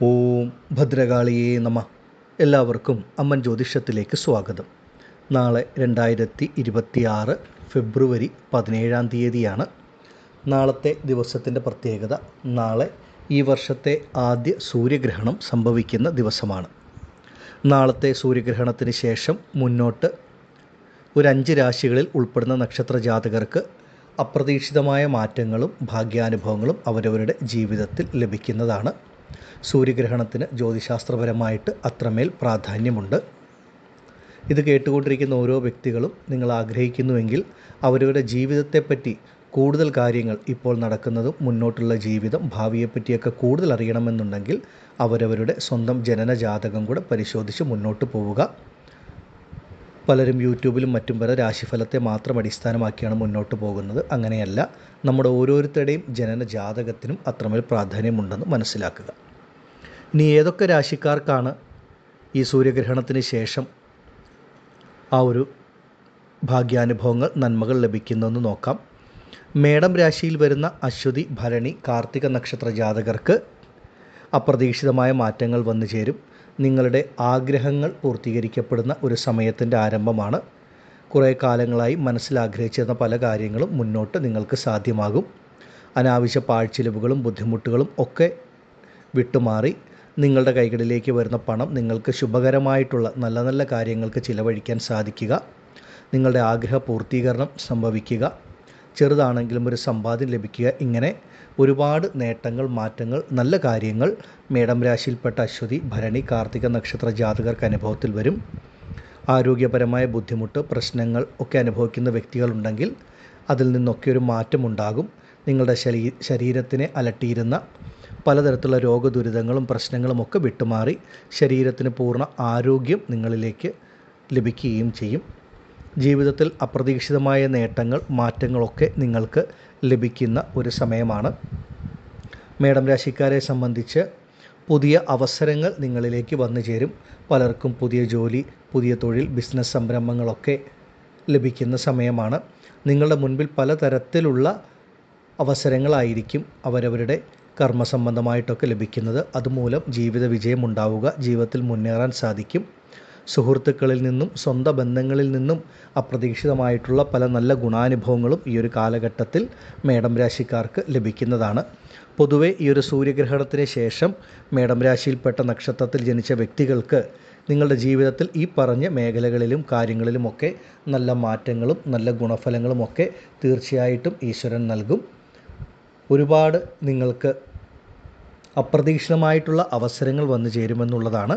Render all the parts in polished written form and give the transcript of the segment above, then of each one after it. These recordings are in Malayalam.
ഓം ഭദ്രകാളിയേ നമ. എല്ലാവർക്കും അമ്മൻ ജ്യോതിഷത്തിലേക്ക് സ്വാഗതം. നാളെ 2026 ഫെബ്രുവരി 17 തീയതിയാണ്. നാളത്തെ ദിവസത്തിൻ്റെ പ്രത്യേകത, നാളെ ഈ വർഷത്തെ ആദ്യ സൂര്യഗ്രഹണം സംഭവിക്കുന്ന ദിവസമാണ്. നാളത്തെ സൂര്യഗ്രഹണത്തിന് ശേഷം മുന്നോട്ട് ഒരു 5 രാശികളിൽ ഉൾപ്പെടുന്ന നക്ഷത്ര ജാതകർക്ക് അപ്രതീക്ഷിതമായ മാറ്റങ്ങളും ഭാഗ്യാനുഭവങ്ങളും അവരവരുടെ ജീവിതത്തിൽ ലഭിക്കുന്നതാണ്. സൂര്യഗ്രഹണത്തിന് ജ്യോതിശാസ്ത്രപരമായിട്ട് അത്രമേൽ പ്രാധാന്യമുണ്ട്. ഇത് കേട്ടുകൊണ്ടിരിക്കുന്ന ഓരോ വ്യക്തികളും നിങ്ങൾ ആഗ്രഹിക്കുന്നുവെങ്കിൽ അവരവരുടെ ജീവിതത്തെപ്പറ്റി കൂടുതൽ കാര്യങ്ങൾ, ഇപ്പോൾ നടക്കുന്നതും മുന്നോട്ടുള്ള ജീവിതം, ഭാവിയെപ്പറ്റിയൊക്കെ കൂടുതൽ അറിയണമെന്നുണ്ടെങ്കിൽ അവരവരുടെ സ്വന്തം ജനന ജാതകം കൂടെ പരിശോധിച്ച് മുന്നോട്ട് പോവുക. പലരും യൂട്യൂബിലും മറ്റും വരെ രാശിഫലത്തെ മാത്രം അടിസ്ഥാനമാക്കിയാണ് മുന്നോട്ട് പോകുന്നത്. അങ്ങനെയല്ല, നമ്മുടെ ഓരോരുത്തരുടെയും ജനന ജാതകത്തിനും അത്രമേൽ പ്രാധാന്യമുണ്ടെന്ന് മനസ്സിലാക്കുക. ഇനി ഏതൊക്കെ രാശിക്കാർക്കാണ് ഈ സൂര്യഗ്രഹണത്തിന് ശേഷം ആ ഒരു ഭാഗ്യാനുഭവങ്ങൾ, നന്മകൾ ലഭിക്കുന്നതെന്ന് നോക്കാം. മേടം രാശിയിൽ വരുന്ന അശ്വതി, ഭരണി, കാർത്തിക നക്ഷത്ര ജാതകർക്ക് അപ്രതീക്ഷിതമായ മാറ്റങ്ങൾ വന്നു ചേരും. നിങ്ങളുടെ ആഗ്രഹങ്ങൾ പൂർത്തീകരിക്കപ്പെടുന്ന ഒരു സമയത്തിൻ്റെ ആരംഭമാണ്. കുറേ കാലങ്ങളായി മനസ്സിലാഗ്രഹിച്ചിരുന്ന പല കാര്യങ്ങളും മുന്നോട്ട് നിങ്ങൾക്ക് സാധ്യമാകും. അനാവശ്യ പാഴ്ചിലവുകളും ബുദ്ധിമുട്ടുകളും ഒക്കെ വിട്ടുമാറി നിങ്ങളുടെ കൈകളിലേക്ക് വരുന്ന പണം നിങ്ങൾക്ക് ശുഭകരമായിട്ടുള്ള നല്ല നല്ല കാര്യങ്ങൾക്ക് ചിലവഴിക്കാൻ സാധിക്കുക. നിങ്ങളുടെ ആഗ്രഹ പൂർത്തീകരണം സംഭവിക്കുക. ചെറുതാണെങ്കിലും ഒരു സമ്പാദ്യം ലഭിക്കുക. ഇങ്ങനെ ഒരുപാട് നേട്ടങ്ങൾ, മാറ്റങ്ങൾ, നല്ല കാര്യങ്ങൾ മേടം രാശിയിൽപ്പെട്ട അശ്വതി, ഭരണി, കാർത്തിക നക്ഷത്ര ജാതകർക്ക് അനുഭവത്തിൽ വരും. ആരോഗ്യപരമായ ബുദ്ധിമുട്ട്, പ്രശ്നങ്ങൾ ഒക്കെ അനുഭവിക്കുന്ന വ്യക്തികളുണ്ടെങ്കിൽ അതിൽ നിന്നൊക്കെ ഒരു മാറ്റമുണ്ടാകും. നിങ്ങളുടെ ശരീരത്തിനെ അലട്ടിയിരുന്ന പലതരത്തിലുള്ള രോഗദുരിതങ്ങളും പ്രശ്നങ്ങളും ഒക്കെ വിട്ടുമാറി ശരീരത്തിന് പൂർണ്ണ ആരോഗ്യം നിങ്ങളിലേക്ക് ലഭിക്കുകയും ചെയ്യും. ജീവിതത്തിൽ അപ്രതീക്ഷിതമായ നേട്ടങ്ങൾ, മാറ്റങ്ങളൊക്കെ നിങ്ങൾക്ക് ലഭിക്കുന്ന ഒരു സമയമാണ്. മേടം രാശിക്കാരെ സംബന്ധിച്ച് പുതിയ അവസരങ്ങൾ നിങ്ങളിലേക്ക് വന്നു ചേരും. പലർക്കും പുതിയ ജോലി, പുതിയ തൊഴിൽ, ബിസിനസ് സംരംഭങ്ങളൊക്കെ ലഭിക്കുന്ന സമയമാണ്. നിങ്ങളുടെ മുൻപിൽ പലതരത്തിലുള്ള അവസരങ്ങളായിരിക്കും അവരവരുടെ കർമ്മസംബന്ധമായിട്ടൊക്കെ ലഭിക്കുന്നത്. അതുമൂലം ജീവിത വിജയം ഉണ്ടാവുക, ജീവിതത്തിൽ മുന്നേറാൻ സാധിക്കും. സുഹൃത്തുക്കളിൽ നിന്നും സ്വന്തം ബന്ധങ്ങളിൽ നിന്നും അപ്രതീക്ഷിതമായിട്ടുള്ള പല നല്ല ഗുണാനുഭവങ്ങളും ഈ ഒരു കാലഘട്ടത്തിൽ മേടം രാശിക്കാർക്ക് ലഭിക്കുന്നതാണ്. പൊതുവെ ഈ ഒരു സൂര്യഗ്രഹണത്തിന് ശേഷം മേടം രാശിയിൽപ്പെട്ട നക്ഷത്രത്തിൽ ജനിച്ച വ്യക്തികൾക്ക് നിങ്ങളുടെ ജീവിതത്തിൽ ഈ പറഞ്ഞ മേഖലകളിലും കാര്യങ്ങളിലുമൊക്കെ നല്ല മാറ്റങ്ങളും നല്ല ഗുണഫലങ്ങളുമൊക്കെ തീർച്ചയായിട്ടും ഈശ്വരൻ നൽകും. ഒരുപാട് നിങ്ങൾക്ക് അപ്രതീക്ഷിതമായിട്ടുള്ള അവസരങ്ങൾ വന്നു ചേരുമെന്നുള്ളതാണ്.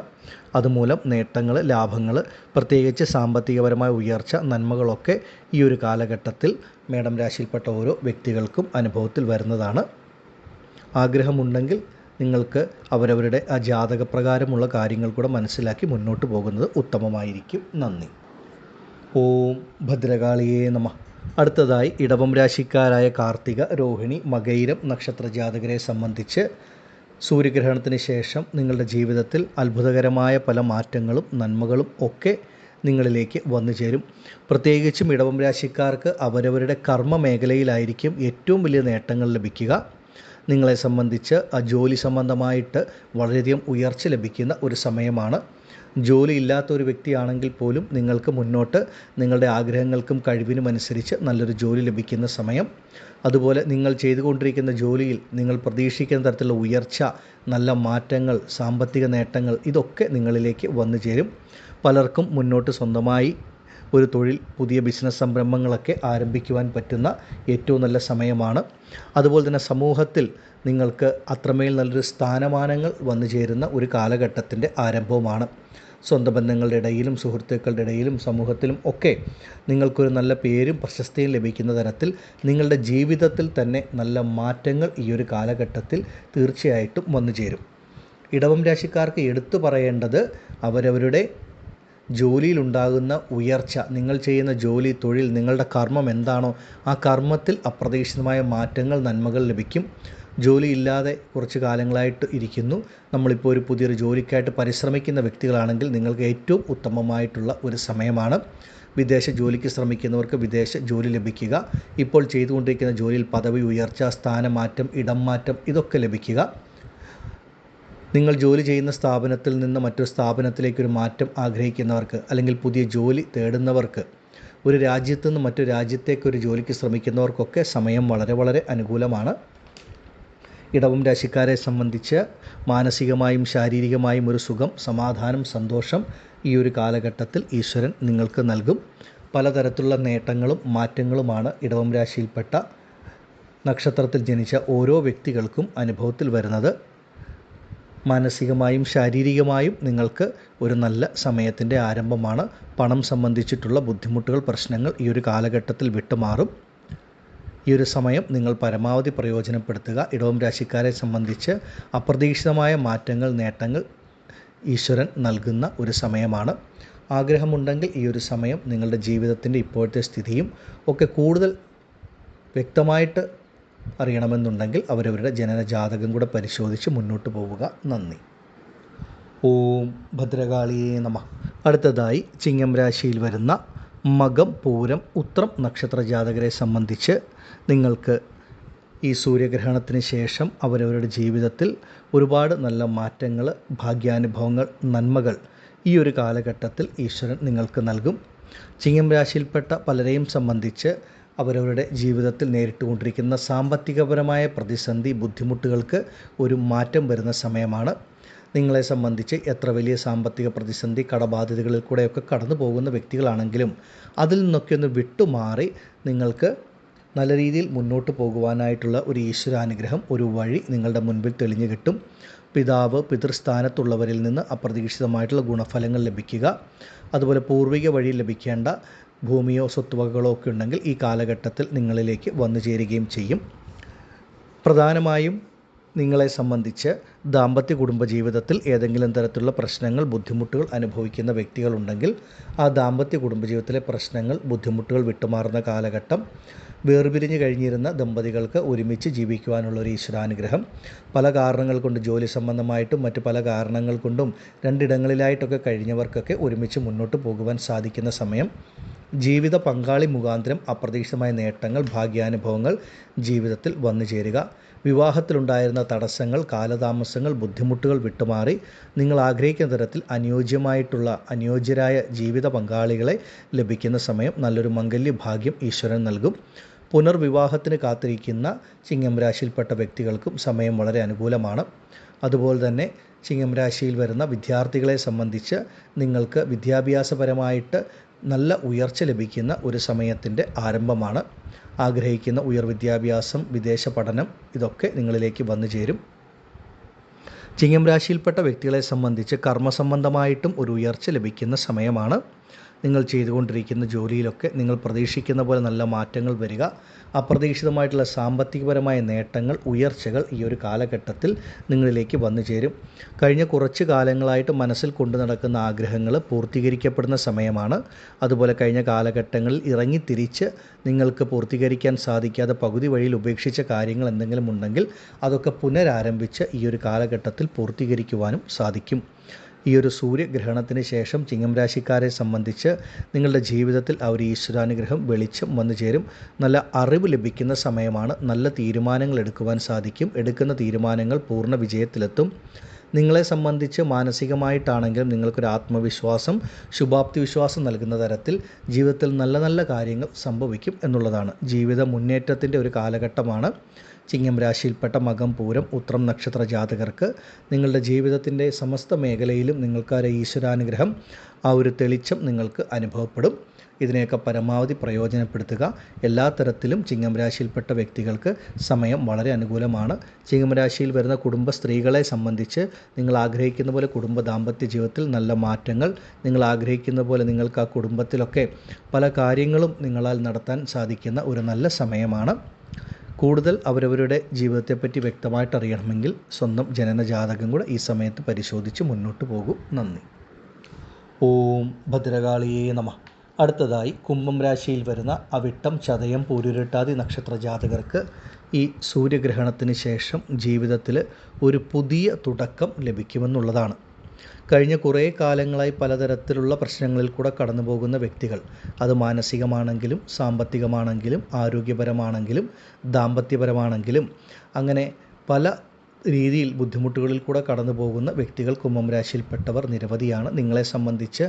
അതുമൂലം നേട്ടങ്ങൾ, ലാഭങ്ങൾ, പ്രത്യേകിച്ച് സാമ്പത്തികപരമായ ഉയർച്ച, നന്മകളൊക്കെ ഈ ഒരു കാലഘട്ടത്തിൽ മേടം രാശിയിൽപ്പെട്ട ഓരോ വ്യക്തികൾക്കും അനുഭവത്തിൽ വരുന്നതാണ്. ആഗ്രഹമുണ്ടെങ്കിൽ നിങ്ങൾക്ക് അവരവരുടെ ആ ജാതകപ്രകാരമുള്ള കാര്യങ്ങൾ കൂടെ മനസ്സിലാക്കി മുന്നോട്ട് പോകുന്നത് ഉത്തമമായിരിക്കും. നന്ദി. ഓം ഭദ്രകാളിയേ നമ. അടുത്തതായി ഇടവം രാശിക്കാരായ കാർത്തിക, രോഹിണി, മകയിരം നക്ഷത്ര ജാതകരെ സംബന്ധിച്ച് സൂര്യഗ്രഹണത്തിന് ശേഷം നിങ്ങളുടെ ജീവിതത്തിൽ അത്ഭുതകരമായ പല മാറ്റങ്ങളും നന്മകളും ഒക്കെ നിങ്ങളിലേക്ക് വന്നു ചേരും. പ്രത്യേകിച്ചും ഇടവം രാശിക്കാർക്ക് അവരവരുടെ കർമ്മ മേഖലയിലായിരിക്കും ഏറ്റവും വലിയ നേട്ടങ്ങൾ ലഭിക്കുക. നിങ്ങളെ സംബന്ധിച്ച് ആ ജോലി സംബന്ധമായിട്ട് വളരെയധികം ഉയർച്ച ലഭിക്കുന്ന ഒരു സമയമാണ്. ജോലി ഇല്ലാത്ത ഒരു വ്യക്തിയാണെങ്കിൽ പോലും നിങ്ങൾക്ക് മുന്നോട്ട് നിങ്ങളുടെ ആഗ്രഹങ്ങൾക്കും കഴിവിനും അനുസരിച്ച് നല്ലൊരു ജോലി ലഭിക്കുന്ന സമയം. അതുപോലെ നിങ്ങൾ ചെയ്തുകൊണ്ടിരിക്കുന്ന ജോലിയിൽ നിങ്ങൾ പ്രതീക്ഷിക്കുന്ന തരത്തിലുള്ള ഉയർച്ച, നല്ല മാറ്റങ്ങൾ, സാമ്പത്തിക നേട്ടങ്ങൾ ഇതൊക്കെ നിങ്ങളിലേക്ക് വന്നു ചേരും. പലർക്കും മുന്നോട്ട് സ്വന്തമായി ഒരു തൊഴിൽ, പുതിയ ബിസിനസ് സംരംഭങ്ങളൊക്കെ ആരംഭിക്കുവാൻ പറ്റുന്ന ഏറ്റവും നല്ല സമയമാണ്. അതുപോലെ തന്നെ സമൂഹത്തിൽ നിങ്ങൾക്ക് അത്രമേൽ നല്ലൊരു സ്ഥാനമാനങ്ങൾ വന്നു ചേരുന്ന ഒരു കാലഘട്ടത്തിൻ്റെ ആരംഭവുമാണ്. സ്വന്തം ബന്ധങ്ങളുടെ ഇടയിലും സുഹൃത്തുക്കളുടെ ഇടയിലും സമൂഹത്തിലും ഒക്കെ നിങ്ങൾക്കൊരു നല്ല പേരും പ്രശസ്തിയും ലഭിക്കുന്ന തരത്തിൽ നിങ്ങളുടെ ജീവിതത്തിൽ തന്നെ നല്ല മാറ്റങ്ങൾ ഈ ഒരു കാലഘട്ടത്തിൽ തീർച്ചയായിട്ടും വന്നു ചേരും. ഇടവം രാശിക്കാർക്ക് എടുത്തു പറയേണ്ടത് അവരവരുടെ ജോലിയിലുണ്ടാകുന്ന ഉയർച്ച, നിങ്ങൾ ചെയ്യുന്ന ജോലി, തൊഴിൽ, നിങ്ങളുടെ കർമ്മം എന്താണോ ആ കർമ്മത്തിൽ അപ്രതീക്ഷിതമായ മാറ്റങ്ങൾ, നന്മകൾ ലഭിക്കും. ജോലിയില്ലാതെ കുറച്ച് കാലങ്ങളായിട്ട് ഇരിക്കുന്നു, നമ്മളിപ്പോൾ ഒരു പുതിയൊരു ജോലിക്കായിട്ട് പരിശ്രമിക്കുന്ന വ്യക്തികളാണെങ്കിൽ നിങ്ങൾക്ക് ഏറ്റവും ഉത്തമമായിട്ടുള്ള ഒരു സമയമാണ്. വിദേശ ജോലിക്ക് ശ്രമിക്കുന്നവർക്ക് വിദേശ ജോലി ലഭിക്കുക. ഇപ്പോൾ ചെയ്തുകൊണ്ടിരിക്കുന്ന ജോലിയിൽ പദവി ഉയർച്ച, സ്ഥാനമാറ്റം, ഇടം മാറ്റം ഇതൊക്കെ ലഭിക്കുക. നിങ്ങൾ ജോലി ചെയ്യുന്ന സ്ഥാപനത്തിൽ നിന്ന് മറ്റൊരു സ്ഥാപനത്തിലേക്കൊരു മാറ്റം ആഗ്രഹിക്കുന്നവർക്ക്, അല്ലെങ്കിൽ പുതിയ ജോലി തേടുന്നവർക്ക്, ഒരു രാജ്യത്തു നിന്ന് മറ്റൊരു രാജ്യത്തേക്കൊരു ജോലിക്ക് ശ്രമിക്കുന്നവർക്കൊക്കെ സമയം വളരെ വളരെ അനുകൂലമാണ്. ഇടവം രാശിക്കാരെ സംബന്ധിച്ച് മാനസികമായും ശാരീരികമായും ഒരു സുഖം, സമാധാനം, സന്തോഷം ഈ ഒരു കാലഘട്ടത്തിൽ ഈശ്വരൻ നിങ്ങൾക്ക് നൽകും. പലതരത്തിലുള്ള നേട്ടങ്ങളും മാറ്റങ്ങളുമാണ് ഇടവം രാശിയിൽപ്പെട്ട നക്ഷത്രത്തിൽ ജനിച്ച ഓരോ വ്യക്തികൾക്കും അനുഭവത്തിൽ വരുന്നത്. മാനസികമായും ശാരീരികമായും നിങ്ങൾക്ക് ഒരു നല്ല സമയത്തിൻ്റെ ആരംഭമാണ്. പണം സംബന്ധിച്ചിട്ടുള്ള ബുദ്ധിമുട്ടുകൾ, പ്രശ്നങ്ങൾ ഈ ഒരു കാലഘട്ടത്തിൽ വിട്ടുമാറും. ഈ ഒരു സമയം നിങ്ങൾ പരമാവധി പ്രയോജനപ്പെടുത്തുക. ഇടവം രാശിക്കാരെ സംബന്ധിച്ച് അപ്രതീക്ഷിതമായ മാറ്റങ്ങൾ, നേട്ടങ്ങൾ ഈശ്വരൻ നൽകുന്ന ഒരു സമയമാണ്. ആഗ്രഹമുണ്ടെങ്കിൽ ഈ ഒരു സമയം നിങ്ങളുടെ ജീവിതത്തിൻ്റെ ഇപ്പോഴത്തെ സ്ഥിതിയും ഒക്കെ കൂടുതൽ വ്യക്തമായിട്ട് അറിയണമെന്നുണ്ടെങ്കിൽ അവരവരുടെ ജനന ജാതകം കൂടെ പരിശോധിച്ച് മുന്നോട്ട് പോവുക. നന്ദി. ഓം ഭദ്രകാളിയേ നമഃ. അടുത്തതായി ചിങ്ങം രാശിയിൽ വരുന്ന മകം, പൂരം, ഉത്രം നക്ഷത്ര ജാതകരെ സംബന്ധിച്ച് നിങ്ങൾക്ക് ഈ സൂര്യഗ്രഹണത്തിന് ശേഷം അവരവരുടെ ജീവിതത്തിൽ ഒരുപാട് നല്ല മാറ്റങ്ങൾ, ഭാഗ്യാനുഭവങ്ങൾ, നന്മകൾ ഈ ഒരു കാലഘട്ടത്തിൽ ഈശ്വരൻ നിങ്ങൾക്ക് നൽകും. ചിങ്ങം രാശിയിൽപ്പെട്ട പലരെയും സംബന്ധിച്ച് അവരവരുടെ ജീവിതത്തിൽ നേരിട്ടുകൊണ്ടിരിക്കുന്ന സാമ്പത്തികപരമായ പ്രതിസന്ധി, ബുദ്ധിമുട്ടുകൾക്ക് ഒരു മാറ്റം വരുന്ന സമയമാണ്. നിങ്ങളെ സംബന്ധിച്ച് എത്ര വലിയ സാമ്പത്തിക പ്രതിസന്ധി, കടബാധ്യതകളിൽ കൂടെയൊക്കെ കടന്നു പോകുന്ന വ്യക്തികളാണെങ്കിലും അതിൽ നിന്നൊക്കെ ഒന്ന് വിട്ടുമാറി നിങ്ങൾക്ക് നല്ല രീതിയിൽ മുന്നോട്ട് പോകുവാനായിട്ടുള്ള ഒരു ഈശ്വരാനുഗ്രഹം, ഒരു വഴി നിങ്ങളുടെ മുൻപിൽ തെളിഞ്ഞു കിട്ടും. പിതാവ്, പിതൃസ്ഥാനത്തുള്ളവരിൽ നിന്ന് അപ്രതീക്ഷിതമായിട്ടുള്ള ഗുണഫലങ്ങൾ ലഭിക്കുക, അതുപോലെ പൂർവിക വഴി ലഭിക്കേണ്ട ഭൂമിയോ സ്വത്തുവകകളോ ഒക്കെ ഉണ്ടെങ്കിൽ ഈ കാലഘട്ടത്തിൽ നിങ്ങളിലേക്ക് വന്നു ചേരുകയും ചെയ്യും. പ്രധാനമായും നിങ്ങളെ സംബന്ധിച്ച് ദാമ്പത്യ കുടുംബജീവിതത്തിൽ ഏതെങ്കിലും തരത്തിലുള്ള പ്രശ്നങ്ങൾ, ബുദ്ധിമുട്ടുകൾ അനുഭവിക്കുന്ന വ്യക്തികളുണ്ടെങ്കിൽ ആ ദാമ്പത്യ കുടുംബജീവിതത്തിലെ പ്രശ്നങ്ങൾ, ബുദ്ധിമുട്ടുകൾ വിട്ടുമാറുന്ന കാലഘട്ടം. വേർപിരിഞ്ഞ് കഴിഞ്ഞിരുന്ന ദമ്പതികൾക്ക് ഒരുമിച്ച് ജീവിക്കുവാനുള്ള ഒരു ഈശ്വരാനുഗ്രഹം. പല കാരണങ്ങൾ കൊണ്ട്, ജോലി സംബന്ധമായിട്ടും മറ്റ് പല കാരണങ്ങൾ കൊണ്ടും രണ്ടിടങ്ങളിലായിട്ടൊക്കെ കഴിഞ്ഞവർക്കൊക്കെ ഒരുമിച്ച് മുന്നോട്ട് പോകുവാൻ സാധിക്കുന്ന സമയം. ജീവിത പങ്കാളി മുഖാന്തരം അപ്രതീക്ഷിതമായ നേട്ടങ്ങൾ, ഭാഗ്യാനുഭവങ്ങൾ ജീവിതത്തിൽ വന്നു ചേരുക. വിവാഹത്തിലുണ്ടായിരുന്ന തടസ്സങ്ങൾ, കാലതാമസങ്ങൾ, ബുദ്ധിമുട്ടുകൾ വിട്ടുമാറി നിങ്ങൾ ആഗ്രഹിക്കുന്ന തരത്തിൽ അനുയോജ്യരായ ജീവിത പങ്കാളികളെ ലഭിക്കുന്ന സമയം. നല്ലൊരു മംഗല്യ ഭാഗ്യം ഈശ്വരൻ നൽകും. പുനർവിവാഹത്തിന് കാത്തിരിക്കുന്ന ചിങ്ങം രാശിയിൽപ്പെട്ട വ്യക്തികൾക്കും സമയം വളരെ അനുകൂലമാണ്. അതുപോലെ തന്നെ ചിങ്ങം രാശിയിൽ വരുന്ന വിദ്യാർത്ഥികളെ സംബന്ധിച്ച് നിങ്ങൾക്ക് വിദ്യാഭ്യാസപരമായിട്ട് നല്ല ഉയർച്ച ലഭിക്കുന്ന ഒരു സമയത്തിൻ്റെ ആരംഭമാണ്. ആഗ്രഹിക്കുന്ന ഉയർവിദ്യാഭ്യാസം, വിദേശ പഠനം ഇതൊക്കെ നിങ്ങളിലേക്ക് വന്നു ചേരും. ചിങ്ങം രാശിയിൽപ്പെട്ട വ്യക്തികളെ സംബന്ധിച്ച് കർമ്മസംബന്ധമായിട്ടും ഒരു ഉയർച്ച ലഭിക്കുന്ന സമയമാണ്. നിങ്ങൾ ചെയ്തുകൊണ്ടിരിക്കുന്ന ജോലിയിലൊക്കെ നിങ്ങൾ പ്രതീക്ഷിക്കുന്ന പോലെ നല്ല മാറ്റങ്ങൾ വരിക. അപ്രതീക്ഷിതമായിട്ടുള്ള സാമ്പത്തികപരമായ നേട്ടങ്ങൾ, ഉയർച്ചകൾ ഈ ഒരു കാലഘട്ടത്തിൽ നിങ്ങളിലേക്ക് വന്നു ചേരും. കഴിഞ്ഞ കുറച്ച് കാലങ്ങളായിട്ട് മനസ്സിൽ കൊണ്ടു നടക്കുന്ന ആഗ്രഹങ്ങൾ പൂർത്തീകരിക്കപ്പെടുന്ന സമയമാണ്. അതുപോലെ കഴിഞ്ഞ കാലഘട്ടങ്ങളിൽ ഇറങ്ങിത്തിരിച്ച് നിങ്ങൾക്ക് പൂർത്തീകരിക്കാൻ സാധിക്കാതെ പകുതി വഴിയിൽ ഉപേക്ഷിച്ച കാര്യങ്ങൾ എന്തെങ്കിലും ഉണ്ടെങ്കിൽ അതൊക്കെ പുനരാരംഭിച്ച് ഈ ഒരു കാലഘട്ടത്തിൽ പൂർത്തീകരിക്കുവാനും സാധിക്കും. ഈ ഒരു സൂര്യഗ്രഹണത്തിന് ശേഷം ചിങ്ങം രാശിക്കാരെ സംബന്ധിച്ച് നിങ്ങളുടെ ജീവിതത്തിൽ ആ ഒരു ഈശ്വരാനുഗ്രഹം, വെളിച്ചം വന്നു ചേരും. നല്ല അറിവ് ലഭിക്കുന്ന സമയമാണ്. നല്ല തീരുമാനങ്ങൾ എടുക്കുവാൻ സാധിക്കും. എടുക്കുന്ന തീരുമാനങ്ങൾ പൂർണ്ണ വിജയത്തിലെത്തും. നിങ്ങളെ സംബന്ധിച്ച് മാനസികമായിട്ടാണെങ്കിലും നിങ്ങൾക്കൊരു ആത്മവിശ്വാസം, ശുഭാപ്തി വിശ്വാസം നൽകുന്ന തരത്തിൽ ജീവിതത്തിൽ നല്ല നല്ല കാര്യങ്ങൾ സംഭവിക്കും എന്നുള്ളതാണ്. ജീവിത മുന്നേറ്റത്തിൻ്റെ ഒരു കാലഘട്ടമാണ്. ചിങ്ങം രാശിയിൽപ്പെട്ട മകം, പൂരം, ഉത്രം നക്ഷത്ര ജാതകർക്ക് നിങ്ങളുടെ ജീവിതത്തിൻ്റെ സമസ്ത മേഖലയിലും നിങ്ങൾക്ക് ആ ഈശ്വരാനുഗ്രഹം, ആ ഒരു തെളിച്ചം നിങ്ങൾക്ക് അനുഭവപ്പെടും. ഇതിനെയൊക്കെ പരമാവധി പ്രയോജനപ്പെടുത്തുക. എല്ലാ തരത്തിലും ചിങ്ങം രാശിയിൽപ്പെട്ട വ്യക്തികൾക്ക് സമയം വളരെ അനുകൂലമാണ്. ചിങ്ങം രാശിയിൽ വരുന്ന കുടുംബ സ്ത്രീകളെ സംബന്ധിച്ച് നിങ്ങൾ ആഗ്രഹിക്കുന്ന പോലെ കുടുംബ ദാമ്പത്യ ജീവിതത്തിൽ നല്ല മാറ്റങ്ങൾ, നിങ്ങൾ ആഗ്രഹിക്കുന്ന പോലെ നിങ്ങൾക്ക് ആ കുടുംബത്തിലൊക്കെ പല കാര്യങ്ങളും നിങ്ങളാൽ നടത്താൻ സാധിക്കുന്ന ഒരു നല്ല സമയമാണ്. കൂടുതൽ അവരവരുടെ ജീവിതത്തെപ്പറ്റി വ്യക്തമായിട്ട് അറിയണമെങ്കിൽ സ്വന്തം ജനന ജാതകം കൂടെ ഈ സമയത്ത് പരിശോധിച്ച് മുന്നോട്ട് പോകും. നന്ദി. ഓം ഭദ്രകാളിയേ നമഃ. അടുത്തതായി കുംഭം രാശിയിൽ വരുന്ന അവിട്ടം, ചതയം, പൂരുരുട്ടാതി നക്ഷത്ര ജാതകർക്ക് ഈ സൂര്യഗ്രഹണത്തിന് ശേഷം ജീവിതത്തിൽ ഒരു പുതിയ തുടക്കം ലഭിക്കുമെന്നുള്ളതാണ്. കഴിഞ്ഞ കുറേ കാലങ്ങളായി പലതരത്തിലുള്ള പ്രശ്നങ്ങളിൽ കൂടെ കടന്നു പോകുന്ന വ്യക്തികൾ, അത് മാനസികമാണെങ്കിലും സാമ്പത്തികമാണെങ്കിലും ആരോഗ്യപരമാണെങ്കിലും ദാമ്പത്യപരമാണെങ്കിലും അങ്ങനെ പല രീതിയിൽ ബുദ്ധിമുട്ടുകളിൽ കൂടെ കടന്നു പോകുന്ന വ്യക്തികൾ കുംഭം രാശിയിൽപ്പെട്ടവർ നിരവധിയാണ്. നിങ്ങളെ സംബന്ധിച്ച്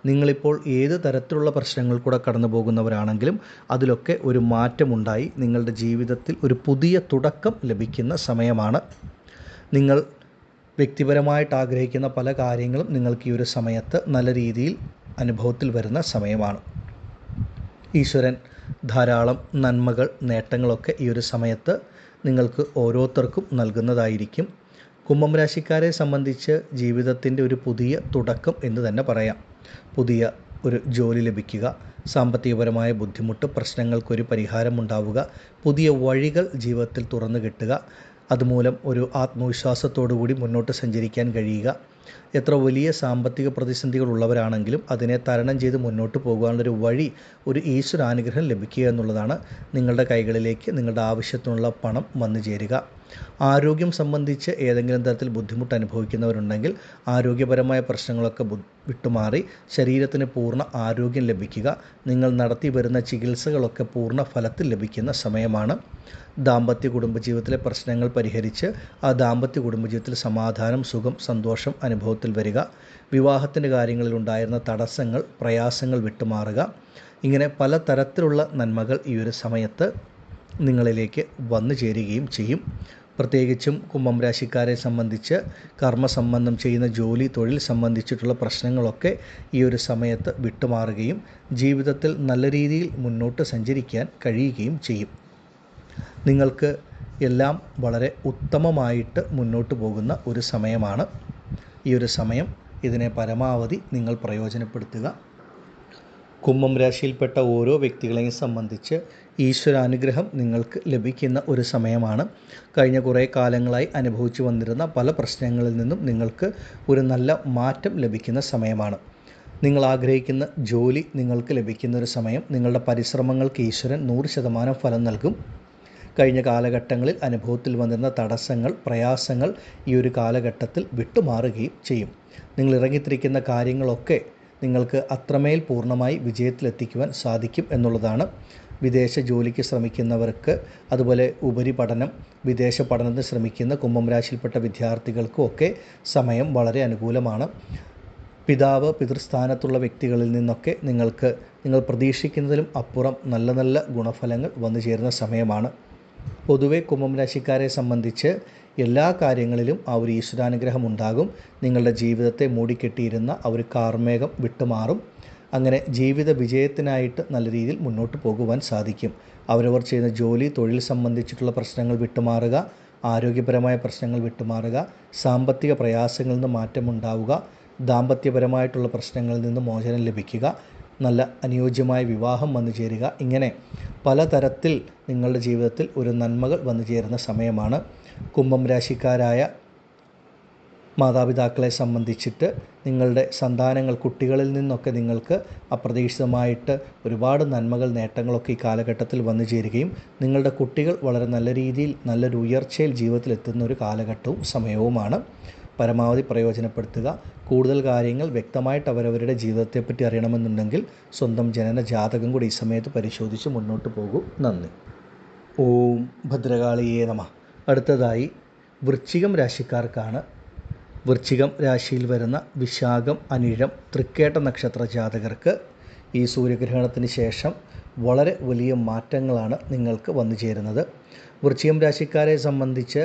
നിങ്ങളിപ്പോൾ ഏത് തരത്തിലുള്ള പ്രശ്നങ്ങൾ കൂടെ കടന്നു പോകുന്നവരാണെങ്കിലും അതിലൊക്കെ ഒരു മാറ്റമുണ്ടായി നിങ്ങളുടെ ജീവിതത്തിൽ ഒരു പുതിയ തുടക്കം ലഭിക്കുന്ന സമയമാണ്. നിങ്ങൾ വ്യക്തിപരമായിട്ട് ആഗ്രഹിക്കുന്ന പല കാര്യങ്ങളും നിങ്ങൾക്ക് ഈ ഒരു സമയത്ത് നല്ല രീതിയിൽ അനുഭവത്തിൽ വരുന്ന സമയമാണ്. ഈശ്വരൻ ധാരാളം നന്മകൾ, നേട്ടങ്ങളൊക്കെ ഈ ഒരു സമയത്ത് നിങ്ങൾക്ക് ഓരോരുത്തർക്കും നൽകുന്നതായിരിക്കും. കുംഭം രാശിക്കാരെ സംബന്ധിച്ച് ജീവിതത്തിൻ്റെ ഒരു പുതിയ തുടക്കം എന്ന് തന്നെ പറയാം. പുതിയ ഒരു ജോലി ലഭിക്കുക, സാമ്പത്തികപരമായ ബുദ്ധിമുട്ട്, പ്രശ്നങ്ങൾക്കൊരു പരിഹാരമുണ്ടാവുക, പുതിയ വഴികൾ ജീവിതത്തിൽ തുറന്നു കിട്ടുക, അതുമൂലം ഒരു ആത്മവിശ്വാസത്തോടു കൂടി മുന്നോട്ട് സഞ്ചരിക്കാൻ കഴിയുക. എത്ര വലിയ സാമ്പത്തിക പ്രതിസന്ധികൾ ഉള്ളവരാണെങ്കിലും അതിനെ തരണം ചെയ്ത് മുന്നോട്ട് പോകുവാനുള്ളൊരു വഴി, ഒരു ഈശ്വരാനുഗ്രഹം ലഭിക്കുക എന്നുള്ളതാണ്. നിങ്ങളുടെ കൈകളിലേക്ക് നിങ്ങളുടെ ആവശ്യത്തിനുള്ള പണം വന്നു ചേരുക. ആരോഗ്യം സംബന്ധിച്ച് ഏതെങ്കിലും തരത്തിൽ ബുദ്ധിമുട്ട് അനുഭവിക്കുന്നവരുണ്ടെങ്കിൽ ആരോഗ്യപരമായ പ്രശ്നങ്ങളൊക്കെ വിട്ടുമാറി ശരീരത്തിന് പൂർണ്ണ ആരോഗ്യം ലഭിക്കുക. നിങ്ങൾ നടത്തി വരുന്ന ചികിത്സകളൊക്കെ പൂർണ്ണ ഫലത്തിൽ ലഭിക്കുന്ന സമയമാണ്. ദാമ്പത്യ കുടുംബജീവിതത്തിലെ പ്രശ്നങ്ങൾ പരിഹരിച്ച് ആ ദാമ്പത്യ കുടുംബജീവിതത്തിൽ സമാധാനം, സുഖം, സന്തോഷം അനുഭവത്തിൽ വരിക. വിവാഹത്തിൻ്റെ കാര്യങ്ങളിൽ ഉണ്ടായിരുന്ന തടസ്സങ്ങൾ, പ്രയാസങ്ങൾ വിട്ടുമാറുക. ഇങ്ങനെ പല തരത്തിലുള്ള നന്മകൾ ഈ ഒരു സമയത്ത് നിങ്ങളിലേക്ക് വന്നു ചേരുകയും ചെയ്യും. പ്രത്യേകിച്ചും കുംഭം രാശിക്കാരെ സംബന്ധിച്ച് കർമ്മസംബന്ധം ചെയ്യുന്ന ജോലി, തൊഴിൽ സംബന്ധിച്ചിട്ടുള്ള പ്രശ്നങ്ങളൊക്കെ ഈ ഒരു സമയത്ത് വിട്ടുമാറുകയും ജീവിതത്തിൽ നല്ല രീതിയിൽ മുന്നോട്ട് സഞ്ചരിക്കാൻ കഴിയുകയും ചെയ്യും. നിങ്ങൾക്ക് എല്ലാം വളരെ ഉത്തമമായിട്ട് മുന്നോട്ട് പോകുന്ന ഒരു സമയമാണ് ഈ ഒരു സമയം. ഇതിനെ പരമാവധി നിങ്ങൾ പ്രയോജനപ്പെടുത്തുക. കുംഭം രാശിയിൽപ്പെട്ട ഓരോ വ്യക്തികളെയും സംബന്ധിച്ച് ഈശ്വരാനുഗ്രഹം നിങ്ങൾക്ക് ലഭിക്കുന്ന ഒരു സമയമാണ്. കഴിഞ്ഞ കുറേ കാലങ്ങളായി അനുഭവിച്ചു വന്നിരുന്ന പല പ്രശ്നങ്ങളിൽ നിന്നും നിങ്ങൾക്ക് ഒരു നല്ല മാറ്റം ലഭിക്കുന്ന സമയമാണ്. നിങ്ങൾ ആഗ്രഹിക്കുന്ന ജോലി നിങ്ങൾക്ക് ലഭിക്കുന്ന ഒരു സമയം. നിങ്ങളുടെ പരിശ്രമങ്ങൾക്ക് ഈശ്വരൻ 100% ഫലം നൽകും. കഴിഞ്ഞ കാലഘട്ടങ്ങളിൽ അനുഭവത്തിൽ വന്നിരുന്ന തടസ്സങ്ങൾ, പ്രയാസങ്ങൾ ഈ ഒരു കാലഘട്ടത്തിൽ വിട്ടുമാറുകയും ചെയ്യും. നിങ്ങൾ ഇറങ്ങിത്തിരിക്കുന്ന കാര്യങ്ങളൊക്കെ നിങ്ങൾക്ക് അത്രമേൽ പൂർണ്ണമായി വിജയത്തിലെത്തിക്കുവാൻ സാധിക്കും എന്നുള്ളതാണ്. വിദേശ ജോലിക്ക് ശ്രമിക്കുന്നവർക്ക്, അതുപോലെ ഉപരിപഠനം, വിദേശ പഠനത്തിന് ശ്രമിക്കുന്ന കുംഭം രാശിയിൽപ്പെട്ട വിദ്യാർത്ഥികൾക്കും ഒക്കെ സമയം വളരെ അനുകൂലമാണ്. പിതാവ്, പിതൃസ്ഥാനത്തുള്ള വ്യക്തികളിൽ നിന്നൊക്കെ നിങ്ങൾ പ്രതീക്ഷിക്കുന്നതിലും അപ്പുറം നല്ല നല്ല ഗുണഫലങ്ങൾ വന്നു ചേരുന്ന സമയമാണ്. പൊതുവെ കുംഭം രാശിക്കാരെ സംബന്ധിച്ച് എല്ലാ കാര്യങ്ങളിലും ആ ഒരു ഈശ്വരാനുഗ്രഹം ഉണ്ടാകും. നിങ്ങളുടെ ജീവിതത്തെ മൂടിക്കെട്ടിയിരുന്ന ആ ഒരു കാർമേഘം വിട്ടുമാറും. അങ്ങനെ ജീവിത വിജയത്തിനായിട്ട് നല്ല രീതിയിൽ മുന്നോട്ട് പോകുവാൻ സാധിക്കും. അവരവർ ചെയ്യുന്ന ജോലി, തൊഴിൽ സംബന്ധിച്ചിട്ടുള്ള പ്രശ്നങ്ങൾ വിട്ടുമാറുക, ആരോഗ്യപരമായ പ്രശ്നങ്ങൾ വിട്ടുമാറുക, സാമ്പത്തിക പ്രയാസങ്ങളിൽ നിന്ന് മാറ്റമുണ്ടാവുക, ദാമ്പത്യപരമായിട്ടുള്ള പ്രശ്നങ്ങളിൽ നിന്ന് മോചനം ലഭിക്കുക, നല്ല അനുയോജ്യമായ വിവാഹം വന്നു ചേരുക. ഇങ്ങനെ പലതരത്തിൽ നിങ്ങളുടെ ജീവിതത്തിൽ ഒരു നന്മകൾ വന്നു ചേരുന്ന സമയമാണ്. കുംഭം രാശിക്കാരായ മാതാപിതാക്കളെ സംബന്ധിച്ചിട്ട് നിങ്ങളുടെ സന്താനങ്ങൾ, കുട്ടികളിൽ നിന്നൊക്കെ നിങ്ങൾക്ക് അപ്രതീക്ഷിതമായിട്ട് ഒരുപാട് നന്മകൾ, നേട്ടങ്ങളൊക്കെ ഈ കാലഘട്ടത്തിൽ വന്നു ചേരുകയും നിങ്ങളുടെ കുട്ടികൾ വളരെ നല്ല രീതിയിൽ നല്ലൊരു ഉയർച്ചയിൽ ജീവിതത്തിൽ എത്തുന്ന ഒരു കാലഘട്ടവും സമയവുമാണ്. പരമാവധി പ്രയോജനപ്പെടുത്തുക. കൂടുതൽ കാര്യങ്ങൾ വ്യക്തമായിട്ട് അവരവരുടെ ജീവിതത്തെപ്പറ്റി അറിയണമെന്നുണ്ടെങ്കിൽ സ്വന്തം ജനന ജാതകം കൂടി ഈ സമയത്ത് പരിശോധിച്ച് മുന്നോട്ട് പോകും. നന്ദി. ഓം ഭദ്രകാളിയേ നമഃ. അടുത്തതായി വൃശ്ചികം രാശിക്കാർക്കാണ്. വൃശ്ചികം രാശിയിൽ വരുന്ന വിശാഖം, അനിഴം, തൃക്കേട്ട നക്ഷത്ര ജാതകർക്ക് ഈ സൂര്യഗ്രഹണത്തിന് ശേഷം വളരെ വലിയ മാറ്റങ്ങളാണ് നിങ്ങൾക്ക് വന്നു ചേരുന്നത്. വൃശ്ചികം രാശിക്കാരെ സംബന്ധിച്ച്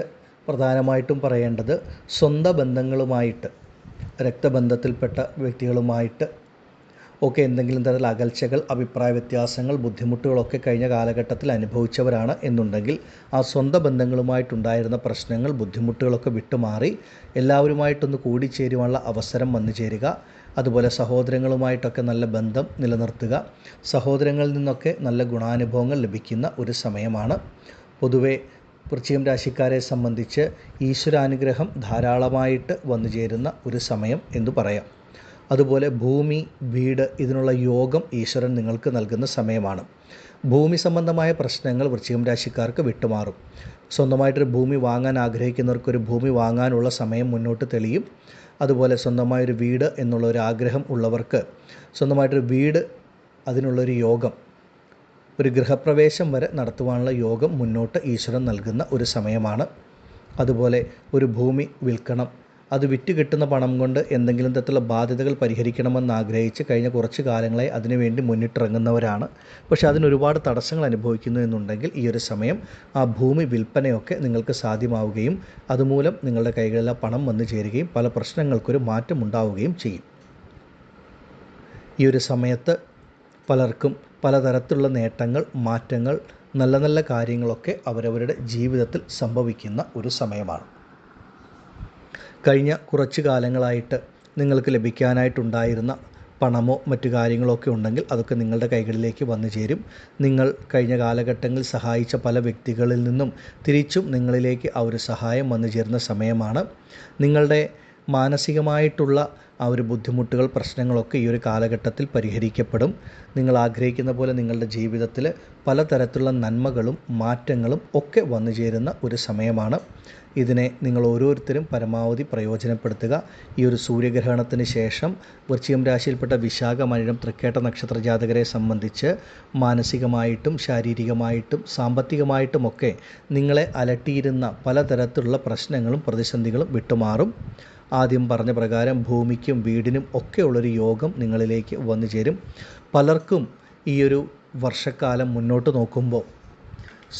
പ്രധാനമായിട്ടും പറയേണ്ടത് സ്വന്തം ബന്ധങ്ങളുമായിട്ട്, രക്തബന്ധത്തിൽപ്പെട്ട വ്യക്തികളുമായിട്ട് ഒക്കെ എന്തെങ്കിലും തരത്തിൽ അകൽച്ചകൾ, അഭിപ്രായ വ്യത്യാസങ്ങൾ, ബുദ്ധിമുട്ടുകളൊക്കെ കഴിഞ്ഞ കാലഘട്ടത്തിൽ അനുഭവിച്ചവരാണ് എന്നുണ്ടെങ്കിൽ ആ സ്വന്തം ബന്ധങ്ങളുമായിട്ടുണ്ടായിരുന്ന പ്രശ്നങ്ങൾ, ബുദ്ധിമുട്ടുകളൊക്കെ വിട്ടുമാറി എല്ലാവരുമായിട്ടൊന്ന് കൂടിച്ചേരുവാനുള്ള അവസരം വന്നു ചേരുക. അതുപോലെ സഹോദരങ്ങളുമായിട്ടൊക്കെ നല്ല ബന്ധം നിലനിർത്തുക. സഹോദരങ്ങളിൽ നിന്നൊക്കെ നല്ല ഗുണാനുഭവങ്ങൾ ലഭിക്കുന്ന ഒരു സമയമാണ്. പൊതുവെ വൃശ്ചികം രാശിക്കാരെ സംബന്ധിച്ച് ഈശ്വരാനുഗ്രഹം ധാരാളമായിട്ട് വന്നു ചേരുന്ന ഒരു സമയം എന്ന് പറയാം. അതുപോലെ ഭൂമി, വീട്, ഇതിനുള്ള യോഗം ഈശ്വരൻ നിങ്ങൾക്ക് നൽകുന്ന സമയമാണ്. ഭൂമി സംബന്ധമായ പ്രശ്നങ്ങൾ വൃശ്ചികം രാശിക്കാർക്ക് വിട്ടുമാറും. സ്വന്തമായിട്ടൊരു ഭൂമി വാങ്ങാൻ ആഗ്രഹിക്കുന്നവർക്കൊരു ഭൂമി വാങ്ങാനുള്ള സമയം മുന്നോട്ട് തെളിയും. അതുപോലെ സ്വന്തമായൊരു വീട് എന്നുള്ള ഒരു ആഗ്രഹം ഉള്ളവർക്ക് സ്വന്തമായിട്ടൊരു വീട്, അതിനുള്ളൊരു യോഗം, ഒരു ഗൃഹപ്രവേശം വരെ നടത്തുവാനുള്ള യോഗം മുന്നോട്ട് ഈശ്വരൻ നൽകുന്ന ഒരു സമയമാണ്. അതുപോലെ ഒരു ഭൂമി വിൽക്കണം, അത് വിറ്റ് കിട്ടുന്ന പണം കൊണ്ട് എന്തെങ്കിലും തരത്തിലുള്ള ബാധ്യതകൾ പരിഹരിക്കണമെന്ന് ആഗ്രഹിച്ച് കഴിഞ്ഞ കുറച്ച് കാലങ്ങളായി അതിനുവേണ്ടി മുന്നിട്ടിറങ്ങുന്നവരാണ്. പക്ഷേ അതിനൊരുപാട് തടസ്സങ്ങൾ അനുഭവിക്കുന്നു എന്നുണ്ടെങ്കിൽ ഈ ഒരു സമയം ആ ഭൂമി വിൽപ്പനയൊക്കെ നിങ്ങൾക്ക് സാധ്യമാവുകയും അതുമൂലം നിങ്ങളുടെ കൈകളിൽ ആ പണം വന്നു ചേരുകയും പല പ്രശ്നങ്ങൾക്കൊരു മാറ്റം ഉണ്ടാവുകയും ചെയ്യും. ഈ ഒരു സമയത്ത് പലർക്കും പലതരത്തിലുള്ള നേട്ടങ്ങൾ, മാറ്റങ്ങൾ, നല്ല നല്ല കാര്യങ്ങളൊക്കെ അവരവരുടെ ജീവിതത്തിൽ സംഭവിക്കുന്ന ഒരു സമയമാണ്. കഴിഞ്ഞ കുറച്ച് കാലങ്ങളായിട്ട് നിങ്ങൾക്ക് ലഭിക്കാനായിട്ടുണ്ടായിരുന്ന പണമോ മറ്റു കാര്യങ്ങളോ ഒക്കെ ഉണ്ടെങ്കിൽ അതൊക്കെ നിങ്ങളുടെ കൈകളിലേക്ക് വന്നു ചേരും. നിങ്ങൾ കഴിഞ്ഞ കാലഘട്ടങ്ങളിൽ സഹായിച്ച പല വ്യക്തികളിൽ നിന്നും തിരിച്ചും നിങ്ങളിലേക്ക് ആ ഒരു സഹായം വന്നു ചേരുന്ന സമയമാണ്. നിങ്ങളുടെ മാനസികമായിട്ടുള്ള ആ ഒരു ബുദ്ധിമുട്ടുകൾ, പ്രശ്നങ്ങളൊക്കെ ഈ ഒരു കാലഘട്ടത്തിൽ പരിഹരിക്കപ്പെടും. നിങ്ങൾ ആഗ്രഹിക്കുന്ന പോലെ നിങ്ങളുടെ ജീവിതത്തിൽ പലതരത്തിലുള്ള നന്മകളും മാറ്റങ്ങളും ഒക്കെ വന്നു ചേരുന്ന ഒരു സമയമാണ്. ഇതിനെ നിങ്ങൾ ഓരോരുത്തരും പരമാവധി പ്രയോജനപ്പെടുത്തുക. ഈ ഒരു സൂര്യഗ്രഹണത്തിന് ശേഷം വൃശ്ചികം രാശിയിൽപ്പെട്ട വിശാഖ, മനിഴം, തൃക്കേട്ട നക്ഷത്ര ജാതകരെ സംബന്ധിച്ച് മാനസികമായിട്ടും ശാരീരികമായിട്ടും സാമ്പത്തികമായിട്ടുമൊക്കെ നിങ്ങളെ അലട്ടിയിരുന്ന പലതരത്തിലുള്ള പ്രശ്നങ്ങളും പ്രതിസന്ധികളും വിട്ടുമാറും. ആദ്യം പറഞ്ഞ പ്രകാരം ഭൂമിക്കും വീടിനും ഒക്കെയുള്ളൊരു യോഗം നിങ്ങളിലേക്ക് വന്നു ചേരും. പലർക്കും ഈ ഒരു വർഷക്കാലം മുന്നോട്ട് നോക്കുമ്പോൾ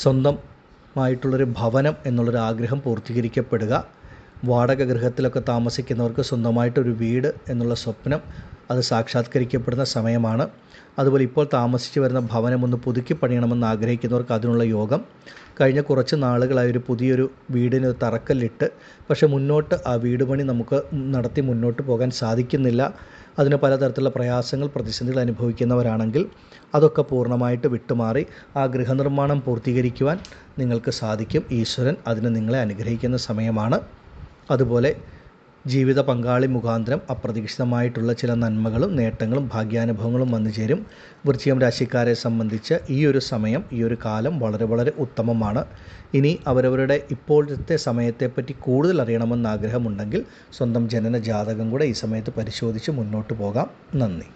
സ്വന്തമായിട്ടുള്ളൊരു ഭവനം എന്നുള്ളൊരു ആഗ്രഹം പൂർത്തീകരിക്കപ്പെടുക, വാടക ഗൃഹത്തിലൊക്കെ താമസിക്കുന്നവർക്ക് സ്വന്തമായിട്ടൊരു വീട് എന്നുള്ള സ്വപ്നം അത് സാക്ഷാത്കരിക്കപ്പെടുന്ന സമയമാണ്. അതുപോലെ ഇപ്പോൾ താമസിച്ച് വരുന്ന ഭവനം ഒന്ന് പുതുക്കി പണിയണമെന്ന് ആഗ്രഹിക്കുന്നവർക്ക് അതിനുള്ള യോഗം. കഴിഞ്ഞ കുറച്ച് നാളുകളായി ഒരു പുതിയൊരു വീടിന് തറക്കല്ലിട്ട്, പക്ഷേ മുന്നോട്ട് ആ വീട് പണി നമുക്ക് നടത്തി മുന്നോട്ട് പോകാൻ സാധിക്കുന്നില്ല. അതിന് പലതരത്തിലുള്ള പ്രയാസങ്ങൾ, പ്രതിസന്ധികൾ അനുഭവിക്കുന്നവരാണെങ്കിൽ അതൊക്കെ പൂർണ്ണമായിട്ട് വിട്ടുമാറി ആ ഗൃഹനിർമ്മാണം പൂർത്തീകരിക്കുവാൻ നിങ്ങൾക്ക് സാധിക്കും. ഈശ്വരൻ അതിന് നിങ്ങളെ അനുഗ്രഹിക്കുന്ന സമയമാണ്. അതുപോലെ ജീവിത പങ്കാളി മുഖാന്തരം അപ്രതീക്ഷിതമായിട്ടുള്ള ചില നന്മകളും നേട്ടങ്ങളും ഭാഗ്യാനുഭവങ്ങളും വന്നു ചേരും. വൃശ്ചികം രാശിക്കാരെ സംബന്ധിച്ച് ഈ ഒരു സമയം, ഈ ഒരു കാലം വളരെ വളരെ ഉത്തമമാണ്. ഇനി അവരവരുടെ ഇപ്പോഴത്തെ സമയത്തെപ്പറ്റി കൂടുതൽ അറിയണമെന്ന് ആഗ്രഹമുണ്ടെങ്കിൽ സ്വന്തം ജനന ജാതകം കൂടെ ഈ സമയത്ത് പരിശോധിച്ച് മുന്നോട്ട് പോകാം. നന്ദി.